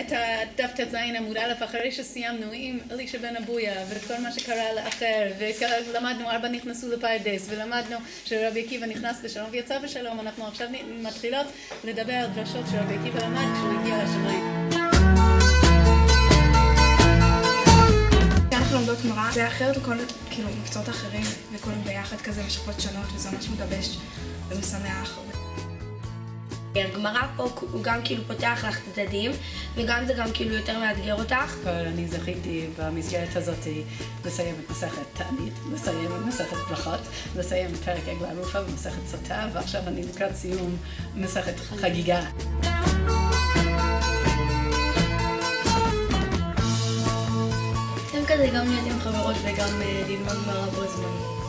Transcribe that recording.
את הדף ט"ז עמוד א' אחרי שסיימנו עם אלישע בן אבויה וכל מה שקרה לאחר, ולמדנו 4 נכנסו לפרדס, ולמדנו שרבי עקיבא נכנס בשלום ויצא בשלום. אנחנו עכשיו מתחילות לדבר על דרשות שרבי עקיבא למד כשהוא הגיע לשמיים. כשאנחנו לומדות גמרא זה אחרת לכל מקצועות אחרים, וכולם ביחד כזה בשכבות שונות, וזה ממש מגבש ומשמח. הגמרא פה הוא גם כאילו פותח לך צדדים, וגם זה גם כאילו יותר מאתגר אותך. אני זכיתי במסגרת הזאת לסיים את מסכת תענית, לסיים את מסכת ברכות, לסיים את פרק עגלה ערופה ומסכת סוטה, ועכשיו אני לקראת סיום מסכת חגיגה. אתם כזה גם להיות עם חברות וגם ללמוד גמרא בו זמן.